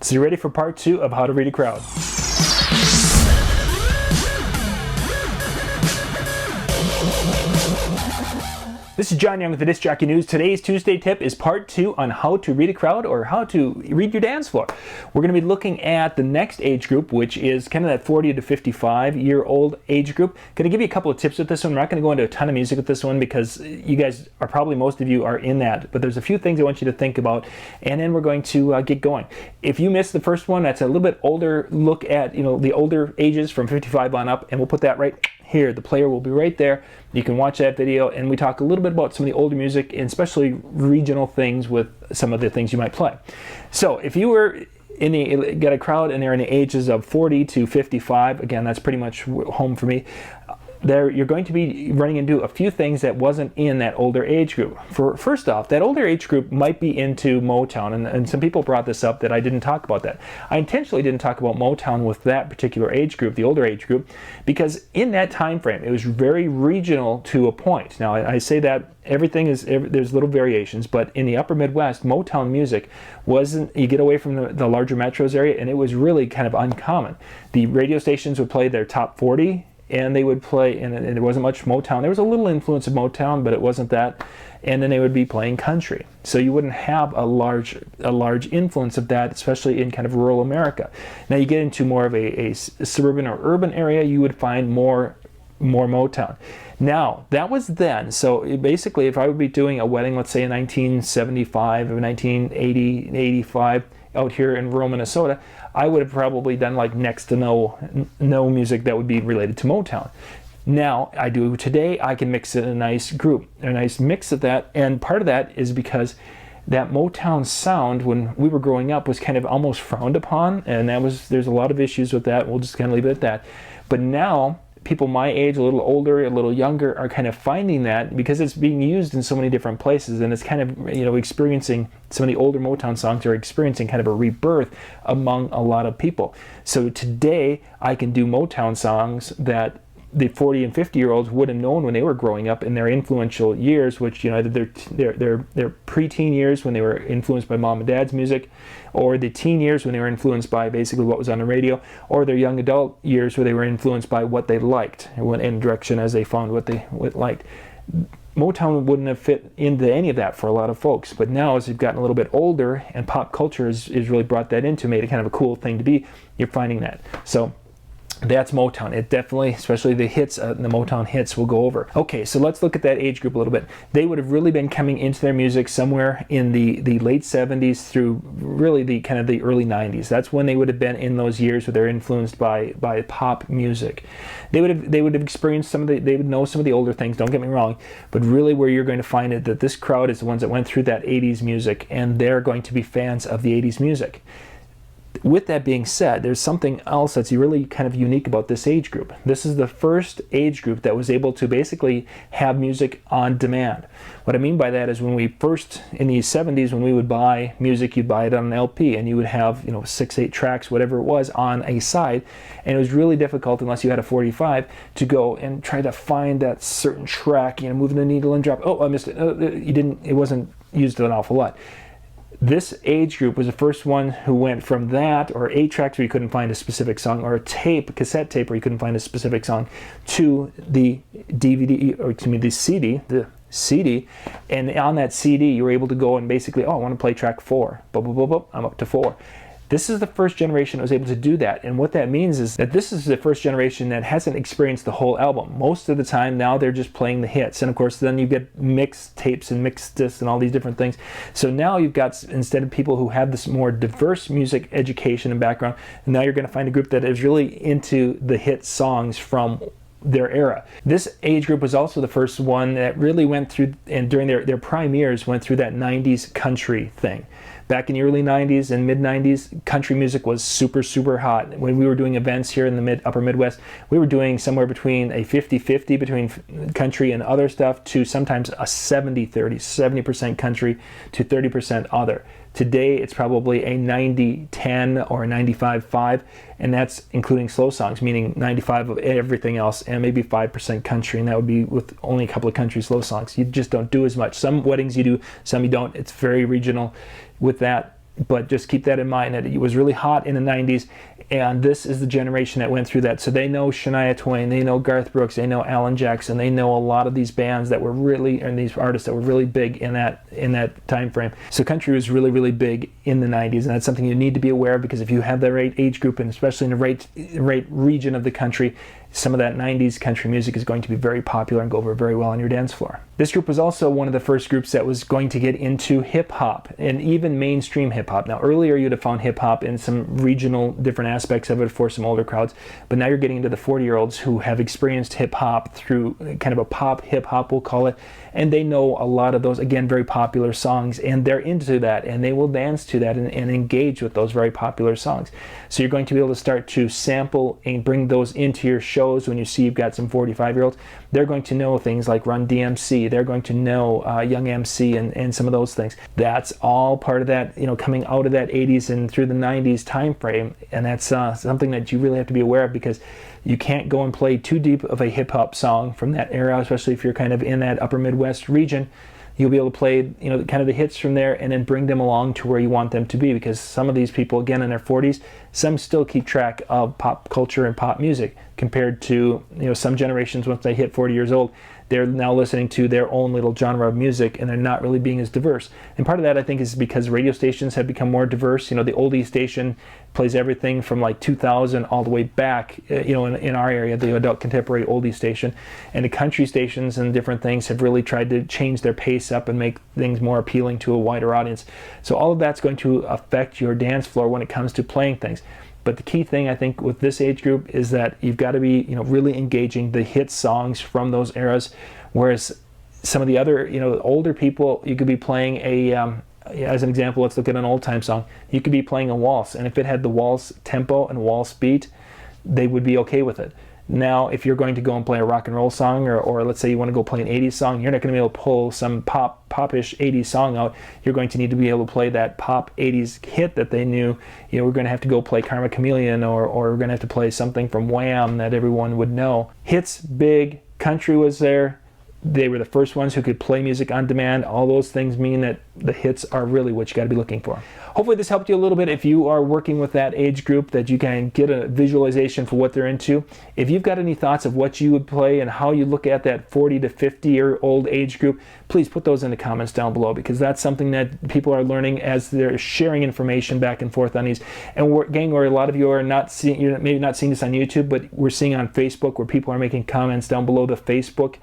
So you ready for part 2 of how to read a crowd? This is John Young with the Disc Jockey News. Today's Tuesday tip is part 2 on how to read a crowd, or how to read your dance floor. We're going to be looking at the next age group, which is kind of that 40 to 55-year-old age group. Going to give you a couple of tips with this one. We're not going to go into a ton of music with this one because you guys are probably, most of you are in that. But there's a few things I want you to think about, and then we're going to get going. If you missed the first one, that's a little bit older look at, the older ages from 55 on up, and we'll put that right here. The player will be right there. You can watch that video, and we talk a little bit about some of the older music, and especially regional things with some of the things you might play. So if you were got a crowd and they're in the ages of 40 to 55, again, that's pretty much home for me. There, you're going to be running into a few things that wasn't in that older age group. First off, that older age group might be into Motown, and some people brought this up that I didn't talk about that. I intentionally didn't talk about Motown with that particular age group, the older age group, because in that time frame, it was very regional to a point. Now, I say that there's little variations, but in the upper Midwest, Motown music wasn't, you get away from the larger metros area, and it was really kind of uncommon. The radio stations would play their top 40, and they would play, and there wasn't much Motown. There was a little influence of Motown, but it wasn't that. And then they would be playing country. So you wouldn't have a large influence of that, especially in kind of rural America. Now you get into more of a suburban or urban area, you would find more Motown. Now, that was then. So basically, if I would be doing a wedding, let's say in 1975 or 1980, 85, out here in rural Minnesota, I would have probably done like next to no music that would be related to Motown. Now, I do today, I can mix it in a nice group, a nice mix of that, and part of that is because that Motown sound, when we were growing up, was kind of almost frowned upon, and there's a lot of issues with that. We'll just kind of leave it at that. But now, people my age, a little older, a little younger, are kind of finding that because it's being used in so many different places, and it's kind of, experiencing, some of the older Motown songs are experiencing kind of a rebirth among a lot of people. So today, I can do Motown songs that the 40 and 50-year-olds would have known when they were growing up in their influential years, which, either their preteen years when they were influenced by mom and dad's music, or the teen years when they were influenced by basically what was on the radio, or their young adult years where they were influenced by what they liked and went in direction as they found what they liked. Motown wouldn't have fit into any of that for a lot of folks, but now as you've gotten a little bit older and pop culture has really brought that into, made it kind of a cool thing to be, you're finding that. So that's Motown. It definitely, especially the hits, the Motown hits, will go over. Okay, so let's look at that age group a little bit. They would have really been coming into their music somewhere in the late 70s through really the kind of the early 90s. That's when they would have been in those years where they're influenced by pop music. They would have experienced they would know some of the older things, don't get me wrong, but really where you're going to find it that this crowd is the ones that went through that 80s music, and they're going to be fans of the 80s music. With that being said, there's something else that's really kind of unique about this age group. This is the first age group that was able to basically have music on demand. What I mean by that is when we first, in the 70s, when we would buy music, you'd buy it on an LP, and you would have 6, 8 tracks, whatever it was, on a side, and it was really difficult unless you had a 45 to go and try to find that certain track, moving the needle and drop. Oh, I missed it. It wasn't used an awful lot. This age group was the first one who went from that, or 8 tracks where you couldn't find a specific song, or a cassette tape where you couldn't find a specific song, to the DVD, or the CD, and on that CD you were able to go and basically, I want to play track 4, I'm up to 4. This is the first generation that was able to do that, and what that means is that this is the first generation that hasn't experienced the whole album. Most of the time now they're just playing the hits, and of course then you get mixed tapes and mixed discs and all these different things. So now you've got, instead of people who have this more diverse music education and background, now you're going to find a group that is really into the hit songs from their era. This age group was also the first one that really went through, and during their prime years, went through that 90s country thing. Back in the early 90s and mid 90s, country music was super, super hot. When we were doing events here in the upper Midwest, we were doing somewhere between a 50-50 between country and other stuff to sometimes a 70-30, 70% country to 30% other. Today, it's probably a 90-10 or a 95-5, and that's including slow songs, meaning 95 of everything else, and maybe 5% country, and that would be with only a couple of country slow songs. You just don't do as much. Some weddings you do, some you don't. It's very regional with that. but just keep that in mind that it was really hot in the 90s, and this is the generation that went through that. So they know Shania Twain, they know Garth Brooks, they know Alan Jackson, they know a lot of these bands that were really, and these artists that were really big in that time frame. So country was really, really big in the 90s, and that's something you need to be aware of, because if you have the right age group, and especially in the right region of the country, some of that 90s country music is going to be very popular and go over very well on your dance floor. This group was also one of the first groups that was going to get into hip-hop, and even mainstream hip-hop. Now, earlier you'd have found hip-hop in some regional different aspects of it for some older crowds, but now you're getting into the 40-year-olds who have experienced hip-hop through kind of a pop hip-hop, we'll call it, and they know a lot of those, again, very popular songs, and they're into that, and they will dance to that and engage with those very popular songs. So you're going to be able to start to sample and bring those into your shows. When you see you've got some 45-year-olds, they're going to know things like Run DMC, they're going to know Young MC and some of those things. That's all part of that, coming out of that 80s and through the 90s time frame, and that's something that you really have to be aware of, because you can't go and play too deep of a hip-hop song from that era, especially if you're kind of in that upper Midwest region. You'll be able to play, kind of the hits from there, and then bring them along to where you want them to be, because some of these people, again, in their 40s, some still keep track of pop culture and pop music, compared to, some generations, once they hit 40 years old, they're now listening to their own little genre of music, and they're not really being as diverse. And part of that, I think, is because radio stations have become more diverse. The oldie station plays everything from like 2000 all the way back, in our area, the adult contemporary oldie station. And the country stations and different things have really tried to change their pace up and make things more appealing to a wider audience. So all of that's going to affect your dance floor when it comes to playing things. But the key thing, I think, with this age group is that you've got to be, really engaging the hit songs from those eras, whereas some of the other, older people, you could be playing as an example, let's look at an old time song. You could be playing a waltz, and if it had the waltz tempo and waltz beat, they would be okay with it. Now, if you're going to go and play a rock and roll song, or let's say you want to go play an 80s song, you're not going to be able to pull some popish 80s song out. You're going to need to be able to play that pop 80s hit that they knew. We're going to have to go play Karma Chameleon, or we're going to have to play something from Wham that everyone would know. Hits big, country was there. They were the first ones who could play music on demand. All those things mean that the hits are really what you got to be looking for. Hopefully this helped you a little bit if you are working with that age group, that you can get a visualization for what they're into. If you've got any thoughts of what you would play and how you look at that 40 to 50-year-old age group, please put those in the comments down below, because that's something that people are learning as they're sharing information back and forth on these. And gang, where a lot of you are not seeing, you're maybe not seeing this on YouTube, but we're seeing on Facebook where people are making comments down below the Facebook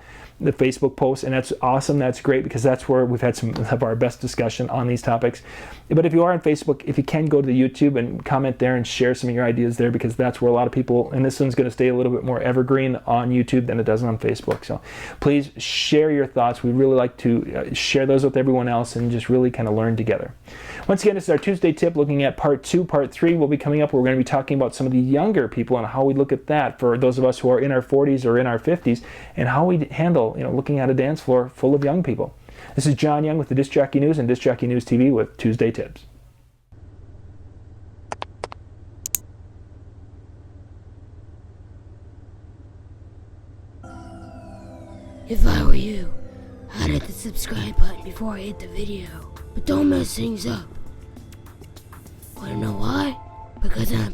post, and that's awesome. That's great, because that's where we've had some of our best discussion on these topics. But if you are on Facebook, if you can, go to the YouTube and comment there and share some of your ideas there, because that's where a lot of people, and this one's going to stay a little bit more evergreen on YouTube than it does on Facebook. So please share your thoughts. We really like to share those with everyone else and just really kind of learn together. Once again, this is our Tuesday tip, looking at part 2. Part 3 will be coming up. We're going to be talking about some of the younger people and how we look at that for those of us who are in our 40s or in our 50s, and how we handle looking at a dance floor full of young people. This is John Young with the Disc Jockey News and Disc Jockey News TV with Tuesday Tips. If I were you, I'd hit the subscribe button before I hit the video. But don't mess things up. Wanna know why? Because I'm